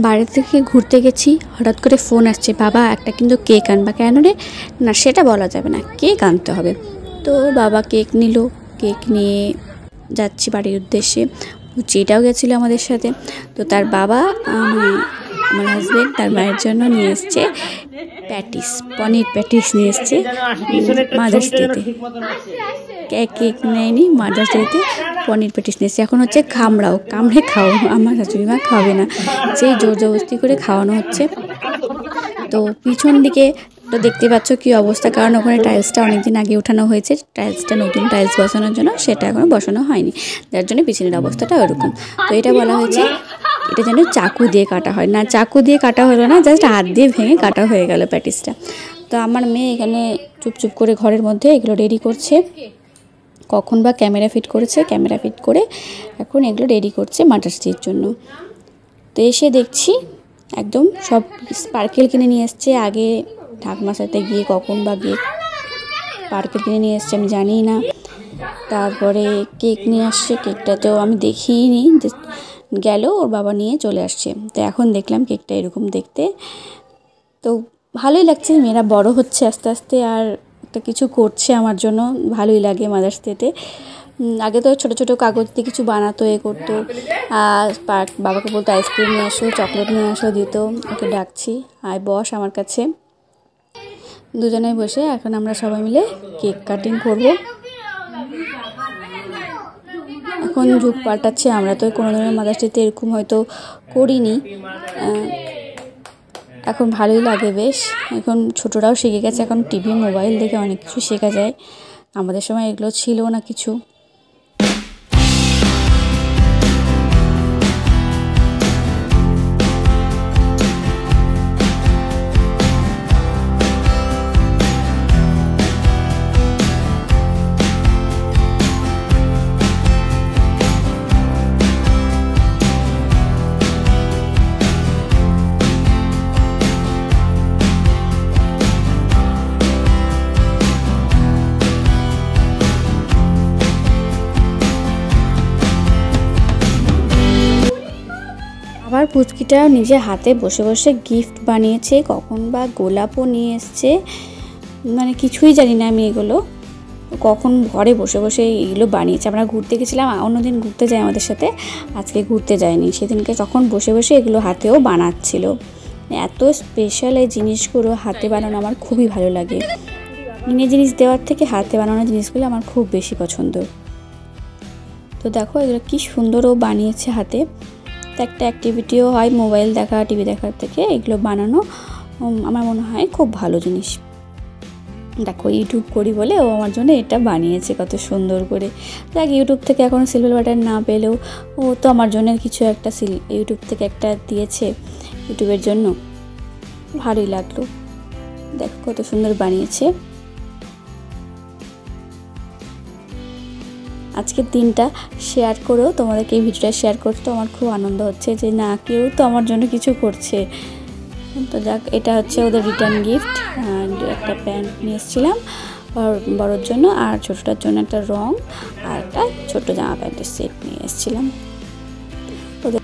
বাড়ি থেকে ঘুরতে গেছি, হঠাৎ করে ফোন আসছে, বাবা একটা কিন্তু কেক আনবা। কেন রে? না সেটা বলা যাবে না, কেক আনতে হবে। তো বাবা কেক নিল, কেক নিয়ে যাচ্ছি বাড়ির উদ্দেশ্যে। উচিটাও গেছিলো আমাদের সাথে। তো তার বাবা আমার হাজব্যান্ড তার মায়ের জন্য নিয়ে এসছে প্যাটিস, পনির প্যাটিস নিয়ে এসছে মাদার্স ডেতে। কেক নেয়নি, মাদার্স ডেতে পনির প্যাটিস নিয়ে এসছে। এখন হচ্ছে কামড়ে খাও, আমার শাশুড়ি মা খাবে না, সেই জোর জবরদস্তি করে খাওয়ানো হচ্ছে। তো পিছন দিকে তো দেখতে পাচ্ছ কি অবস্থা, কারণ ওখানে টাইলসটা অনেকদিন আগে উঠানো হয়েছে, টাইলসটা নতুন টাইলস বসানোর জন্য, সেটা এখনো বসানো হয়নি, যার জন্য পিছনের অবস্থাটা ওরকম। তো এটা বলা হয়েছে এটা যেন চাকু দিয়ে কাটা হয়, না চাকু দিয়ে কাটা হলো না, জাস্ট হাত দিয়ে ভেঙে কাটা হয়ে গেল প্যাটিসটা। তো আমার মেয়ে এখানে চুপচুপ করে ঘরের মধ্যে এগুলো রেডি করছে, কখন বা ক্যামেরা ফিট করেছে, ক্যামেরা ফিট করে এখন এগুলো রেডি করছে মাদার্স ডের জন্য। তো এসে দেখছি একদম সব স্পার্কেল কিনে নিয়ে এসছে, আগে ঠাকুমার সাথে গিয়ে কখন বা গিয়ে স্পার্কেল কিনে নিয়ে এসছে আমি জানি না। তারপরে কেক নিয়ে আসছে, কেকটা তো আমি দেখিনি, গেল ওর বাবা নিয়ে চলে আসছে। তো এখন দেখলাম কেকটা এরকম দেখতে, তো ভালোই লাগছে, মেয়েরা বড় হচ্ছে আস্তে আস্তে, আর একটা কিছু করছে আমার জন্য, ভালোই লাগে মাদার্স ডেতে। আগে তো ছোটো ছোটো কাগজ দিয়ে কিছু বানাতো, এ করতো, আর বাবাকে বলতো আইসক্রিম নিয়ে আসো, চকলেট নিয়ে আসো, দিত। ওকে ডাকছি, আয় বস আমার কাছে। দুজনে বসে এখন আমরা সবাই মিলে কেক কাটিং করব। এখন যুগ পাল্টাচ্ছে, আমরা তো কোনো দিনের মাদার্স ডেতে এরকম হয়তো করিনি, এখন ভালোই লাগে বেশ। এখন ছোটরাও শিখে গেছে, এখন টিভি মোবাইল দেখে অনেক কিছু শেখা যায়, আমাদের সময় এগুলো ছিল না কিছু। আবার পুচকিটাও নিজে হাতে বসে বসে গিফট বানিয়েছে, কখন বা গোলাপও নিয়ে এসছে, মানে কিছুই জানি না আমি এগুলো, কখন ঘরে বসে বসে এগুলো বানিয়েছে। আমরা ঘুরতে গেছিলাম, অন্যদিন ঘুরতে যাই আমাদের সাথে, আজকে ঘুরতে যায়নি, সেদিনকে তখন বসে বসে এগুলো হাতেও বানাচ্ছিল। এত স্পেশাল এই জিনিসগুলো হাতে বানানো আমার খুবই ভালো লাগে, কিনে জিনিস দেওয়ার থেকে হাতে বানানো জিনিসগুলো আমার খুব বেশি পছন্দ। তো দেখো এগুলো কি সুন্দরও বানিয়েছে হাতে, তো একটা অ্যাক্টিভিটিও হয় মোবাইল দেখা, টিভি দেখার থেকে এগুলো বানানো আমার মনে হয় খুব ভালো জিনিস। দেখো ইউটিউব করি বলে ও আমার জন্য এটা বানিয়েছে কত সুন্দর করে। দেখ ইউটিউব থেকে এখন সিলভার বাটন না পেলেও ও তো আমার জন্য কিছু একটা ইউটিউব থেকে একটা দিয়েছে, ইউটিউবের জন্য ভালোই লাগলো। দেখো কত সুন্দর বানিয়েছে। আজকের দিনটা শেয়ার করেও তোমাদেরকে এই ভিডিওটা শেয়ার করতে আমার খুব আনন্দ হচ্ছে, যে না কেউ তো আমার জন্য কিছু করছে। তো যাক, এটা হচ্ছে ওদের রিটার্ন গিফট, একটা প্যান্ট নিয়ে এসেছিলাম বড়োর জন্য, আর ছোটোটার জন্য একটা রং আর একটা ছোট্ট জামা প্যান্টের সেট নিয়ে এসেছিলাম ওদের।